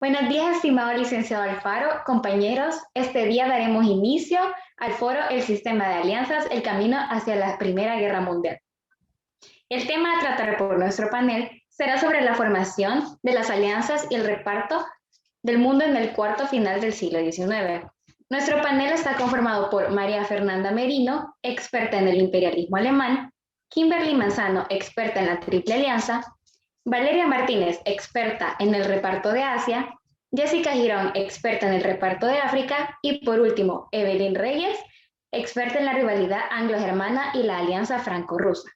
Buenos días, estimado licenciado Alfaro, compañeros. Este día daremos inicio al foro El Sistema de Alianzas, el camino hacia la Primera Guerra Mundial. El tema a tratar por nuestro panel será sobre la formación de las alianzas y el reparto del mundo en el cuarto final del siglo XIX. Nuestro panel está conformado por María Fernanda Merino, experta en el imperialismo alemán, Kimberly Manzano, experta en la Triple Alianza, Valeria Martínez, experta en el reparto de Asia, Jessica Girón, experta en el reparto de África, y por último, Evelyn Reyes, experta en la rivalidad anglo-germana y la alianza franco-rusa.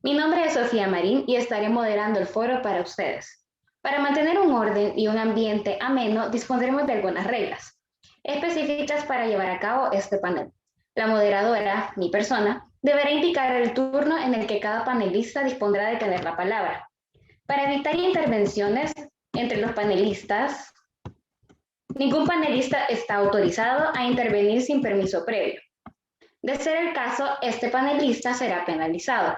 Mi nombre es Sofía Marín y estaré moderando el foro para ustedes. Para mantener un orden y un ambiente ameno, dispondremos de algunas reglas específicas para llevar a cabo este panel. La moderadora, mi persona, deberá indicar el turno en el que cada panelista dispondrá de tener la palabra. Para evitar intervenciones entre los panelistas, ningún panelista está autorizado a intervenir sin permiso previo. De ser el caso, este panelista será penalizado.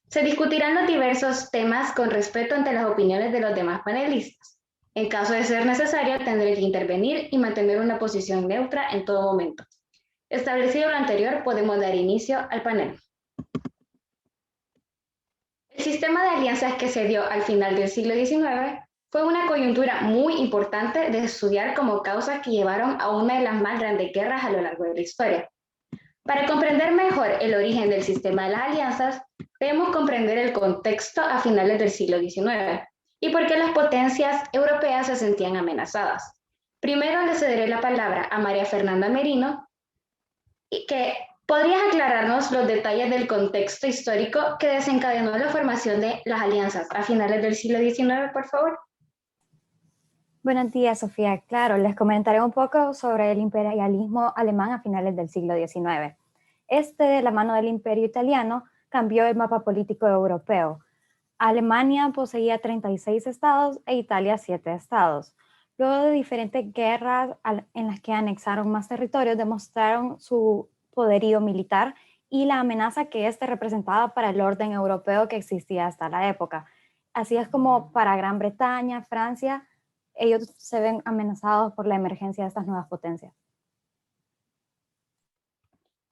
Se discutirán los diversos temas con respeto ante las opiniones de los demás panelistas. En caso de ser necesario, tendré que intervenir y mantener una posición neutra en todo momento. Establecido lo anterior, podemos dar inicio al panel. El sistema de alianzas que se dio al final del siglo XIX fue una coyuntura muy importante de estudiar como causas que llevaron a una de las más grandes guerras a lo largo de la historia. Para comprender mejor el origen del sistema de las alianzas, debemos comprender el contexto a finales del siglo XIX y por qué las potencias europeas se sentían amenazadas. Primero le cederé la palabra a María Fernanda Merino, que ¿podrías aclararnos los detalles del contexto histórico que desencadenó la formación de las alianzas a finales del siglo XIX, por favor? Buenos días, Sofía. Claro, les comentaré un poco sobre el imperialismo alemán a finales del siglo XIX. De la mano del Imperio Italiano, cambió el mapa político europeo. Alemania poseía 36 estados e Italia 7 estados. Luego de diferentes guerras en las que anexaron más territorios, demostraron su poderío militar y la amenaza que representaba para el orden europeo que existía hasta la época. Así es como para Gran Bretaña, Francia, ellos se ven amenazados por la emergencia de estas nuevas potencias.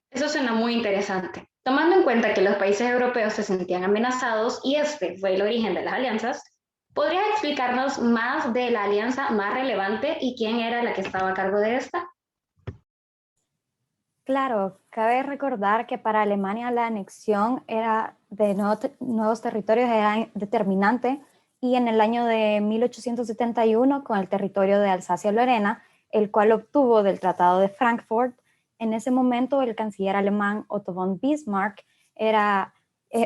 Eso suena muy interesante. Tomando en cuenta que los países europeos se sentían amenazados y este fue el origen de las alianzas, ¿podrías explicarnos más de la alianza más relevante y quién era la que estaba a cargo de esta? Claro, cabe recordar que para Alemania la anexión de nuevos territorios era determinante y en el año de 1871 con el territorio de Alsacia-Lorena, el cual obtuvo del Tratado de Frankfurt. En ese momento el canciller alemán Otto von Bismarck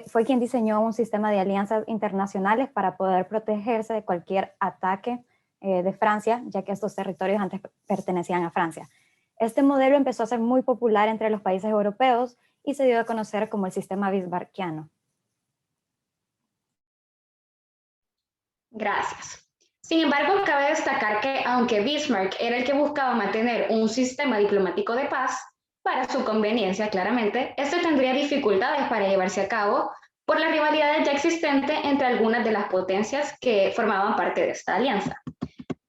fue quien diseñó un sistema de alianzas internacionales para poder protegerse de cualquier ataque de Francia, ya que estos territorios antes pertenecían a Francia. Este modelo empezó a ser muy popular entre los países europeos y se dio a conocer como el sistema bismarckiano. Gracias. Sin embargo, cabe destacar que aunque Bismarck era el que buscaba mantener un sistema diplomático de paz, para su conveniencia claramente, este tendría dificultades para llevarse a cabo por las rivalidades ya existentes entre algunas de las potencias que formaban parte de esta alianza.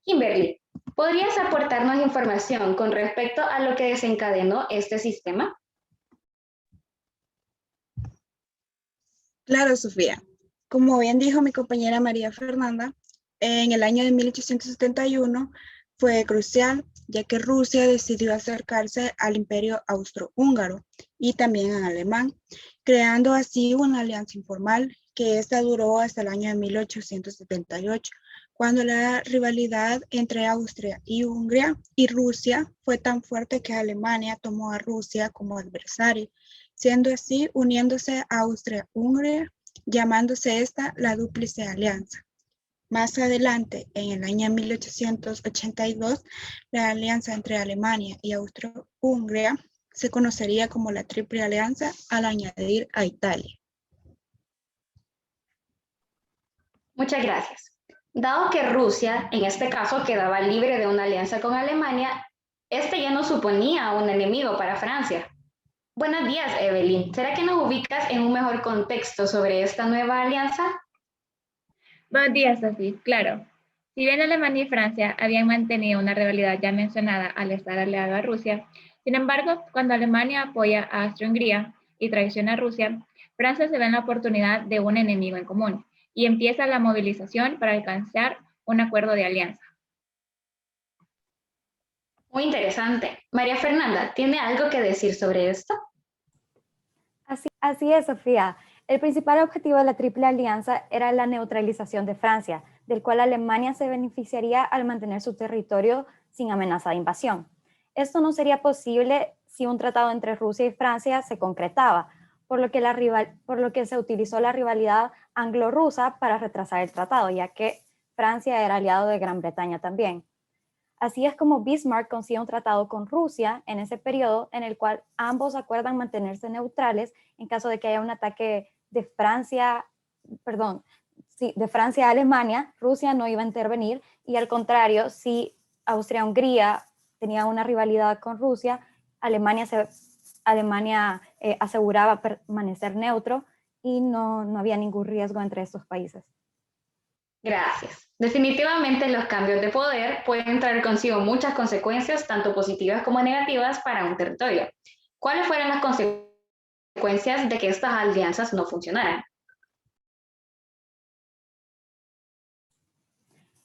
Kimberly, ¿podrías aportarnos información con respecto a lo que desencadenó este sistema? Claro, Sofía. Como bien dijo mi compañera María Fernanda, en el año de 1871 fue crucial, ya que Rusia decidió acercarse al Imperio Austrohúngaro y también al alemán, creando así una alianza informal que duró hasta el año de 1878, cuando la rivalidad entre Austria y Hungría y Rusia fue tan fuerte que Alemania tomó a Rusia como adversario, siendo así uniéndose a Austria-Hungría, llamándose esta la Dúplice Alianza. Más adelante, en el año 1882, la alianza entre Alemania y Austria-Hungría se conocería como la Triple Alianza al añadir a Italia. Muchas gracias. Dado que Rusia, en este caso, quedaba libre de una alianza con Alemania, este ya no suponía un enemigo para Francia. Buenos días, Evelyn. ¿Será que nos ubicas en un mejor contexto sobre esta nueva alianza? Buenos días, Sofi. Claro. Si bien Alemania y Francia habían mantenido una rivalidad ya mencionada al estar aliado a Rusia, sin embargo, cuando Alemania apoya a Austria-Hungría y traiciona a Rusia, Francia se ve en la oportunidad de un enemigo en común y empieza la movilización para alcanzar un acuerdo de alianza. Muy interesante. María Fernanda, ¿tiene algo que decir sobre esto? Así es, Sofía. El principal objetivo de la Triple Alianza era la neutralización de Francia, del cual Alemania se beneficiaría al mantener su territorio sin amenaza de invasión. Esto no sería posible si un tratado entre Rusia y Francia se concretaba, por lo que se utilizó la rivalidad anglo-rusa para retrasar el tratado, ya que Francia era aliado de Gran Bretaña también. Así es como Bismarck consigue un tratado con Rusia en ese periodo en el cual ambos acuerdan mantenerse neutrales en caso de que haya un ataque de Francia a Alemania. Rusia no iba a intervenir, y al contrario, si Austria-Hungría tenía una rivalidad con Rusia, Alemania aseguraba permanecer neutro y no había ningún riesgo entre estos países. Gracias. Definitivamente los cambios de poder pueden traer consigo muchas consecuencias, tanto positivas como negativas, para un territorio. ¿Cuáles fueron las consecuencias de que estas alianzas no funcionaran?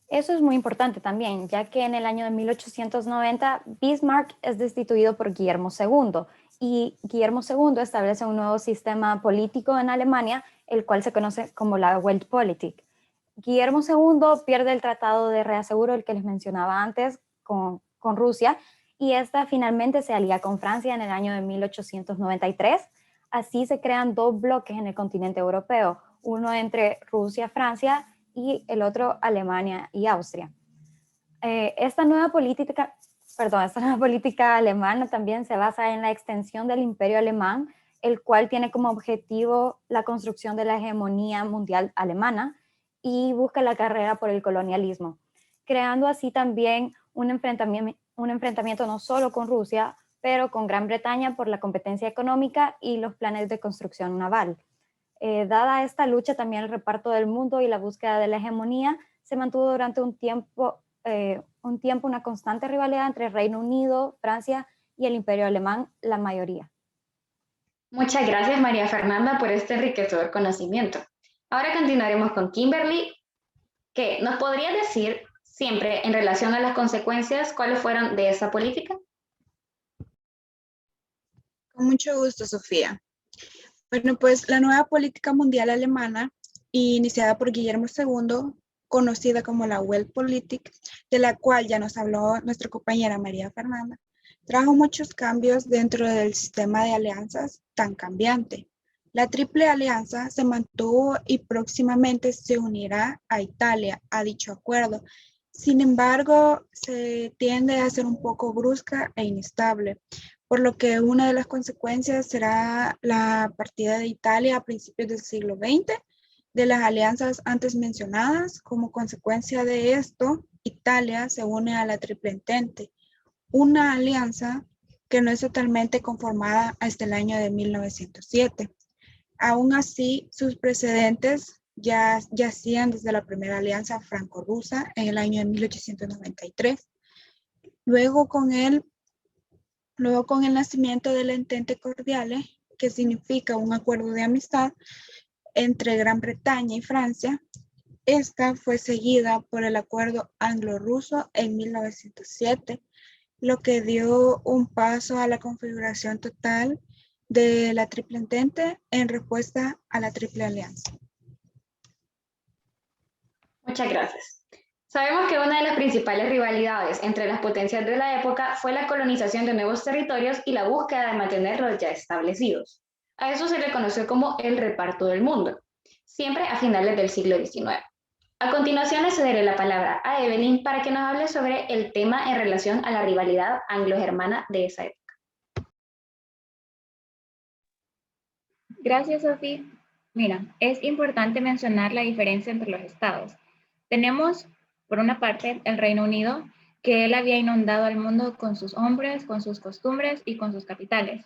Eso es muy importante también, ya que en el año de 1890 Bismarck es destituido por Guillermo II, y Guillermo II establece un nuevo sistema político en Alemania, el cual se conoce como la Weltpolitik. Guillermo II pierde el tratado de reaseguro, el que les mencionaba antes, con Rusia, y esta finalmente se alía con Francia en el año de 1893. Así se crean dos bloques en el continente europeo, uno entre Rusia, Francia, y el otro Alemania y Austria. Esta nueva política alemana también se basa en la extensión del imperio alemán, el cual tiene como objetivo la construcción de la hegemonía mundial alemana y busca la carrera por el colonialismo, creando así también un enfrentamiento no solo con Rusia, pero con Gran Bretaña por la competencia económica y los planes de construcción naval. Dada esta lucha, también el reparto del mundo y la búsqueda de la hegemonía se mantuvo durante un tiempo una constante rivalidad entre Reino Unido, Francia y el Imperio Alemán, la mayoría. Muchas gracias, María Fernanda, por este enriquecedor conocimiento. Ahora continuaremos con Kimberly, que nos podría decir siempre en relación a las consecuencias cuáles fueron de esa política. Con mucho gusto, Sofía. Bueno, pues la nueva política mundial alemana, iniciada por Guillermo II, conocida como la Weltpolitik, de la cual ya nos habló nuestra compañera María Fernanda, trajo muchos cambios dentro del sistema de alianzas tan cambiante. La Triple Alianza se mantuvo y próximamente se unirá a Italia a dicho acuerdo. Sin embargo, se tiende a ser un poco brusca e inestable, por lo que una de las consecuencias será la partida de Italia a principios del siglo XX de las alianzas antes mencionadas. Como consecuencia de esto, Italia se une a la Triple Entente, una alianza que no es totalmente conformada hasta el año de 1907. Aún así, sus precedentes ya yacían desde la primera alianza franco-rusa en el año de 1893. Luego con el nacimiento del Entente Cordiale, que significa un acuerdo de amistad entre Gran Bretaña y Francia, esta fue seguida por el acuerdo anglo-ruso en 1907, lo que dio un paso a la configuración total de la Triple Entente en respuesta a la Triple Alianza. Muchas gracias. Sabemos que una de las principales rivalidades entre las potencias de la época fue la colonización de nuevos territorios y la búsqueda de mantener los ya establecidos. A eso se le conoció como el reparto del mundo, siempre a finales del siglo XIX. A continuación le cederé la palabra a Evelyn para que nos hable sobre el tema en relación a la rivalidad anglo-germana de esa época. Gracias, Sofía. Mira, es importante mencionar la diferencia entre los estados. Tenemos, por una parte, el Reino Unido, que él había inundado al mundo con sus hombres, con sus costumbres y con sus capitales.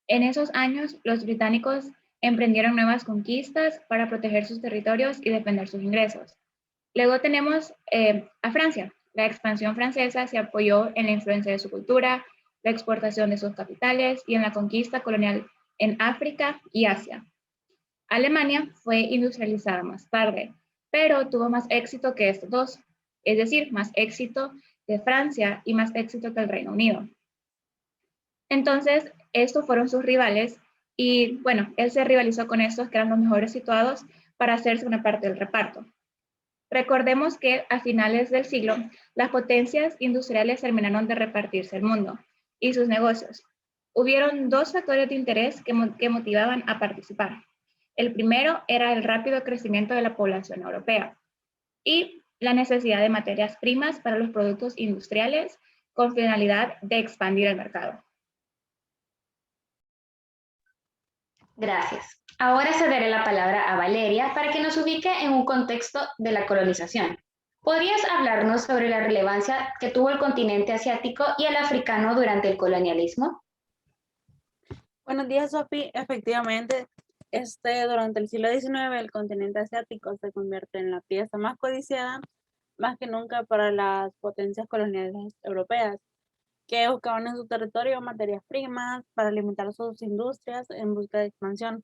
En esos años, los británicos emprendieron nuevas conquistas para proteger sus territorios y defender sus ingresos. Luego tenemos a Francia. La expansión francesa se apoyó en la influencia de su cultura, la exportación de sus capitales y en la conquista colonial en África y Asia. Alemania fue industrializada más tarde, pero tuvo más éxito que estos dos, es decir, más éxito que Francia y más éxito que el Reino Unido. Entonces, estos fueron sus rivales y, bueno, él se rivalizó con estos que eran los mejores situados para hacerse una parte del reparto. Recordemos que a finales del siglo, las potencias industriales terminaron de repartirse el mundo y sus negocios. Hubieron dos factores de interés que motivaban a participar. El primero era el rápido crecimiento de la población europea y la necesidad de materias primas para los productos industriales con finalidad de expandir el mercado. Gracias. Ahora cederé la palabra a Valeria para que nos ubique en un contexto de la colonización. ¿Podrías hablarnos sobre la relevancia que tuvo el continente asiático y el africano durante el colonialismo? Buenos días, Sofi. Efectivamente, durante el siglo XIX el continente asiático se convierte en la pieza más codiciada, más que nunca para las potencias coloniales europeas, que buscaban en su territorio materias primas para alimentar sus industrias en busca de expansión,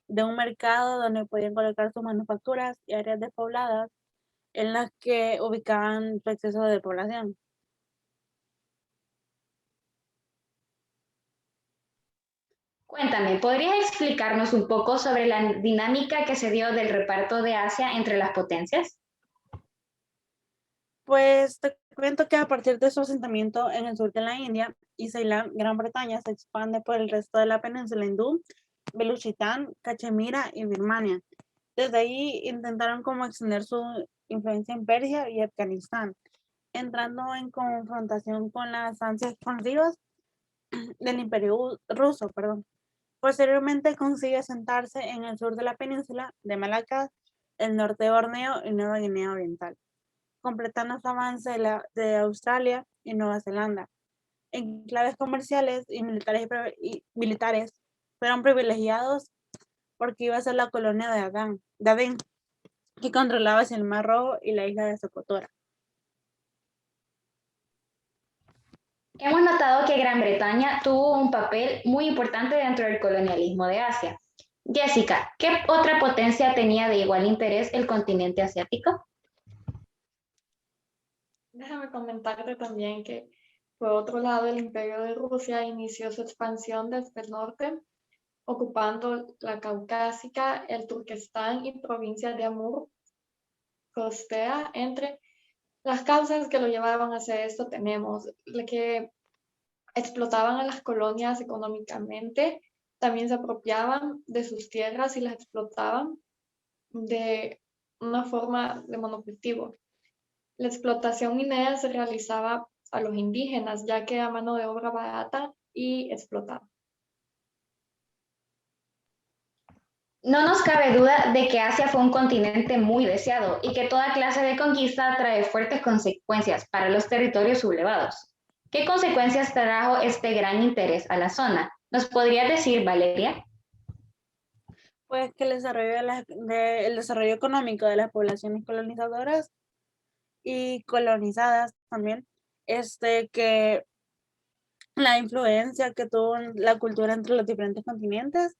de un mercado donde podían colocar sus manufacturas y áreas despobladas en las que ubicaban su exceso de población. Cuéntame, ¿podrías explicarnos un poco sobre la dinámica que se dio del reparto de Asia entre las potencias? Pues te cuento que a partir de su asentamiento en el sur de la India y Ceilán, Gran Bretaña se expande por el resto de la península hindú, Beluchistán, Cachemira y Birmania. Desde ahí intentaron como extender su influencia en Persia y Afganistán, entrando en confrontación con las ansias expansivas del Imperio ruso, perdón. Posteriormente consigue asentarse en el sur de la península de Malaca, el norte de Borneo y Nueva Guinea Oriental, completando su avance de Australia y Nueva Zelanda. Enclaves comerciales y militares fueron privilegiados porque iba a ser la colonia de Adén, que controlaba hacia el Mar Rojo y la isla de Socotora. Hemos notado que Gran Bretaña tuvo un papel muy importante dentro del colonialismo de Asia. Jessica, ¿qué otra potencia tenía de igual interés el continente asiático? Déjame comentarte también que, por otro lado, el Imperio de Rusia inició su expansión desde el norte, ocupando la Caucásica, el Turquestán y provincias de Amur, costea. Entre las causas que lo llevaban a hacer esto tenemos que explotaban a las colonias económicamente, también se apropiaban de sus tierras y las explotaban de una forma de monocultivo. La explotación minera se realizaba a los indígenas, ya que era mano de obra barata y explotada. No nos cabe duda de que Asia fue un continente muy deseado y que toda clase de conquista trae fuertes consecuencias para los territorios sublevados. ¿Qué consecuencias trajo este gran interés a la zona? ¿Nos podrías decir, Valeria? Pues que el desarrollo económico de las poblaciones colonizadoras y colonizadas también, que la influencia que tuvo la cultura entre los diferentes continentes,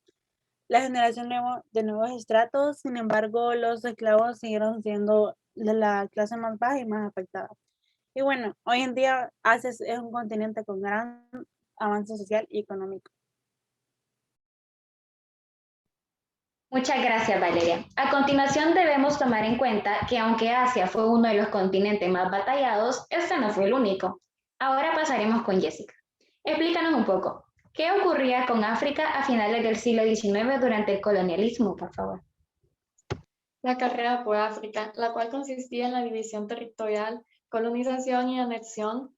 la generación de nuevos estratos. Sin embargo, los esclavos siguieron siendo de la clase más baja y más afectada. Y bueno, hoy en día Asia es un continente con gran avance social y económico. Muchas gracias, Valeria. A continuación debemos tomar en cuenta que aunque Asia fue uno de los continentes más batallados, este no fue el único. Ahora pasaremos con Jessica. Explícanos un poco, ¿qué ocurría con África a finales del siglo XIX durante el colonialismo, por favor? La carrera por África, la cual consistía en la división territorial, colonización y anexión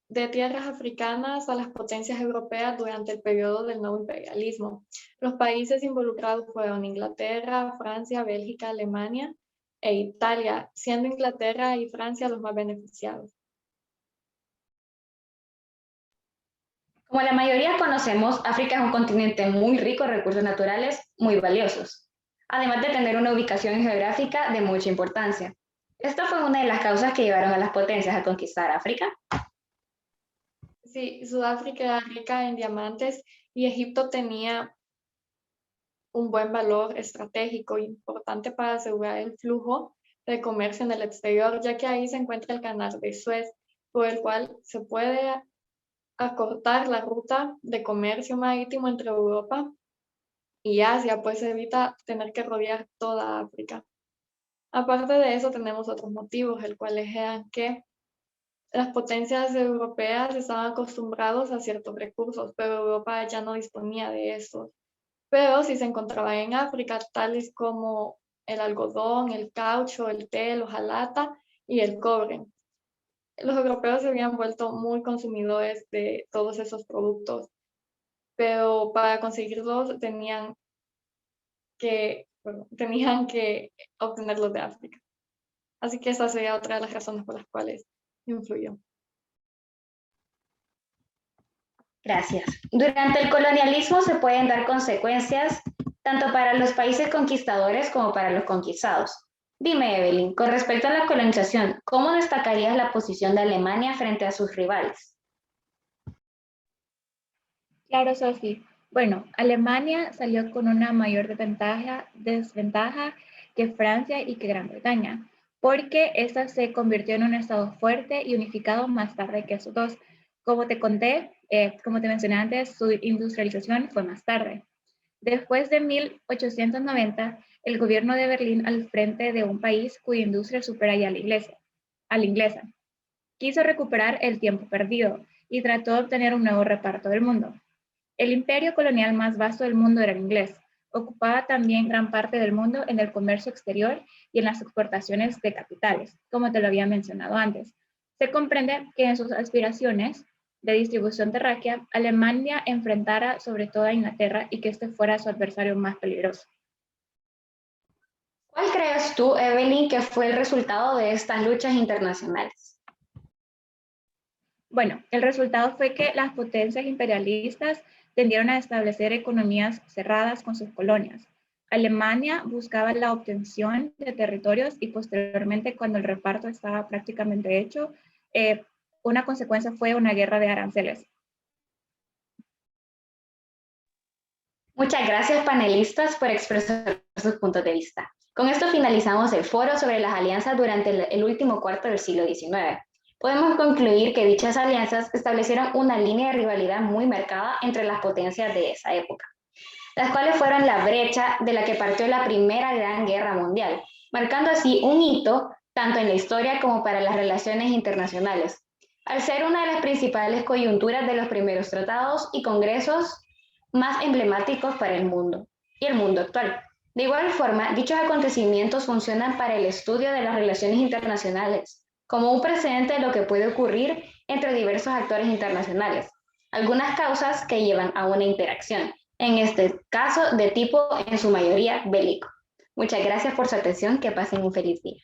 de tierras africanas a las potencias europeas durante el periodo del nuevo imperialismo. Los países involucrados fueron Inglaterra, Francia, Bélgica, Alemania e Italia, siendo Inglaterra y Francia los más beneficiados. Como la mayoría conocemos, África es un continente muy rico en recursos naturales muy valiosos, además de tener una ubicación geográfica de mucha importancia. Esta fue una de las causas que llevaron a las potencias a conquistar África. Sí, Sudáfrica era rica en diamantes y Egipto tenía un buen valor estratégico importante para asegurar el flujo de comercio en el exterior, ya que ahí se encuentra el canal de Suez, por el cual se puede acortar la ruta de comercio marítimo entre Europa y Asia, pues se evita tener que rodear toda África. Aparte de eso, tenemos otros motivos, el cual eran que las potencias europeas estaban acostumbrados a ciertos recursos, pero Europa ya no disponía de estos. Pero sí se encontraba en África, tales como el algodón, el caucho, el té, la hojalata y el cobre. Los europeos se habían vuelto muy consumidores de todos esos productos, pero para conseguirlos tenían que obtenerlos de África. Así que esa sería otra de las razones por las cuales influyó. Gracias. Durante el colonialismo se pueden dar consecuencias tanto para los países conquistadores como para los conquistados. Dime, Evelyn, con respecto a la colonización, ¿cómo destacarías la posición de Alemania frente a sus rivales? Claro, Sofi. Bueno, Alemania salió con una mayor desventaja que Francia y que Gran Bretaña, porque esta se convirtió en un estado fuerte y unificado más tarde que esos dos. Como te conté, como te mencioné antes, su industrialización fue más tarde. Después de 1890, el gobierno de Berlín al frente de un país cuya industria supera ya a la inglesa. Quiso recuperar el tiempo perdido y trató de obtener un nuevo reparto del mundo. El imperio colonial más vasto del mundo era el inglés. Ocupaba también gran parte del mundo en el comercio exterior y en las exportaciones de capitales, como te lo había mencionado antes. Se comprende que en sus aspiraciones de distribución terráquea, Alemania enfrentara sobre todo a Inglaterra y que este fuera su adversario más peligroso. ¿Cuál crees tú, Evelyn, que fue el resultado de estas luchas internacionales? Bueno, el resultado fue que las potencias imperialistas tendieron a establecer economías cerradas con sus colonias. Alemania buscaba la obtención de territorios y posteriormente, cuando el reparto estaba prácticamente hecho, una consecuencia fue una guerra de aranceles. Muchas gracias, panelistas, por expresar sus puntos de vista. Con esto finalizamos el foro sobre las alianzas durante el último cuarto del siglo XIX. Podemos concluir que dichas alianzas establecieron una línea de rivalidad muy marcada entre las potencias de esa época, las cuales fueron la brecha de la que partió la Primera Gran Guerra Mundial, marcando así un hito tanto en la historia como para las relaciones internacionales, al ser una de las principales coyunturas de los primeros tratados y congresos más emblemáticos para el mundo y el mundo actual. De igual forma, dichos acontecimientos funcionan para el estudio de las relaciones internacionales, como un precedente de lo que puede ocurrir entre diversos actores internacionales, algunas causas que llevan a una interacción, en este caso de tipo en su mayoría bélico. Muchas gracias por su atención, que pasen un feliz día.